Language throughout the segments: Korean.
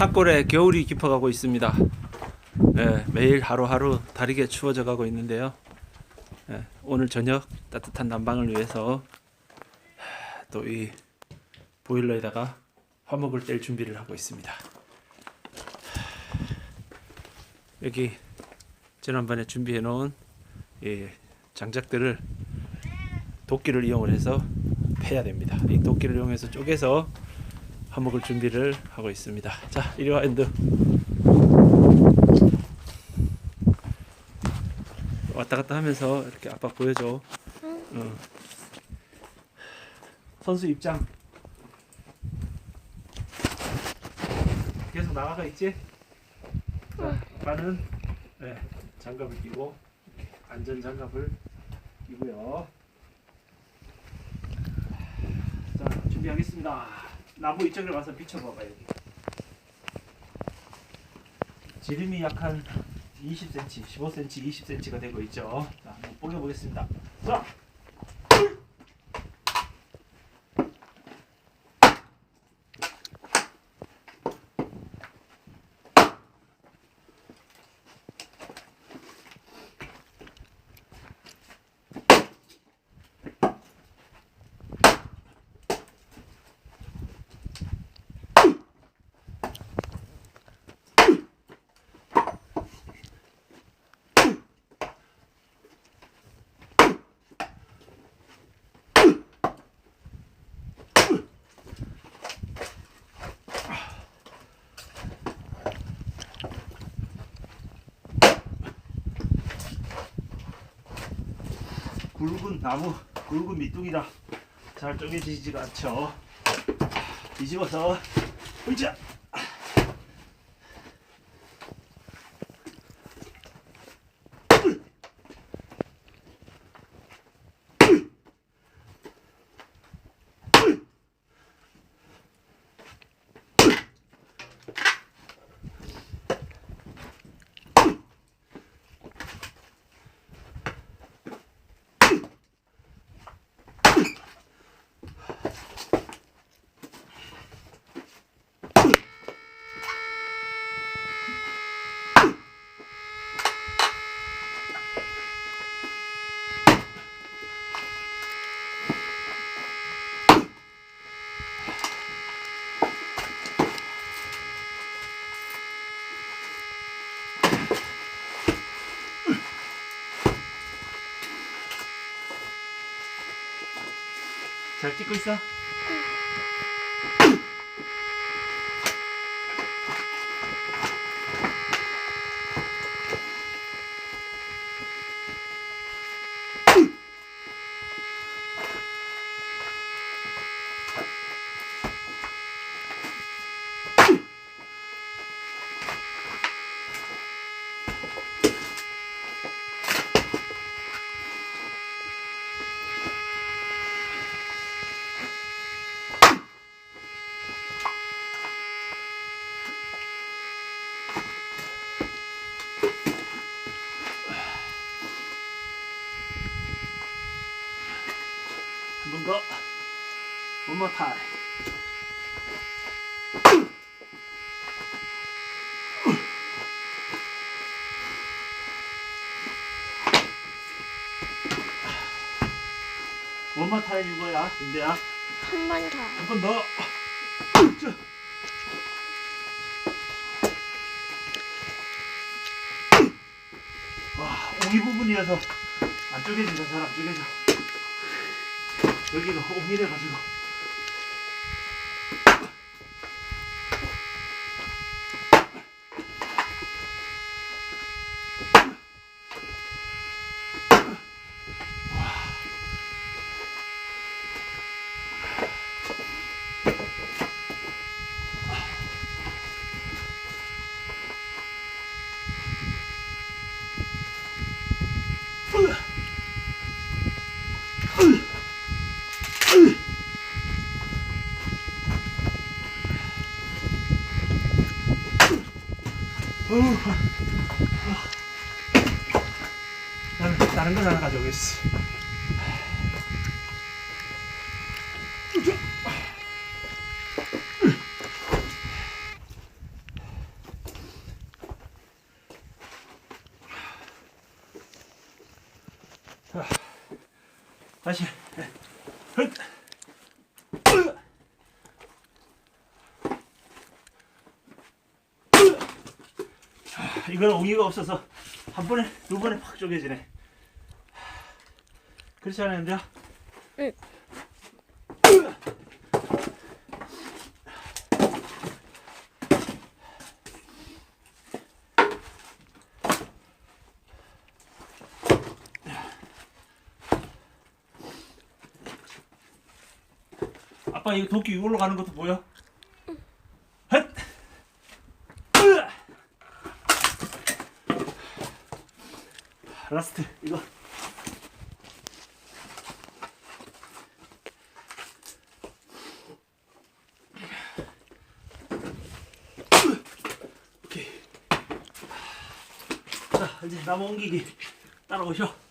산골에 겨울이 깊어가고 있습니다. 네, 매일 하루하루 다르게 추워져 가고 있는데요. 네, 오늘 저녁 따뜻한 난방을 위해서 또 이 보일러에다가 화목을 뗄 준비를 하고 있습니다. 여기 지난번에 준비해 놓은 장작들을 도끼를 이용을 해서 패야 됩니다. 이 도끼를 이용해서 쪼개서 화목을 준비를 하고 있습니다. 자, 이리 와, 엔드. 왔다 갔다 하면서 이렇게 아빠 보여줘. 선수 입장. 계속 나가가 있지? 자, 아빠는 장갑을 끼고 안전 장갑을 끼고요. 자, 준비하겠습니다. 나무 이쪽에 와서 비춰봐봐. 여기 지름이 약 한 20cm, 15cm, 20cm가 되고 있죠. 자, 한번 뽀개보겠습니다. 자, 굵은 나무, 굵은 밑둥이라 잘 쪼개지지가 않죠. 뒤집어서 으쌰! 잘 찍고 있어? 한 번 더. One more time. One more time 이거야, 인데야. 한 번 더. 한 번 더. 와, 옹이 부분이어서 안 쪼개진다. 잘 안 쪼개져. 여기가 옹이래가지고. 나는 다른 걸 하나 가져오겠어. 다시. 헛. 이건 옹이가 없어서 한 번에 두 번에 팍 쪼개지네. 그렇지 않은데요? 응. 아빠 이거 도끼 이걸로 가는 것도 보여? 헛! 라스트 이거. 오케이. 자 이제 나무 옮기기 따라오셔.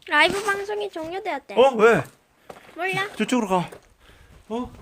라이브 방송이 종료되었대. 어 왜? 몰라. 저쪽으로 가. 어?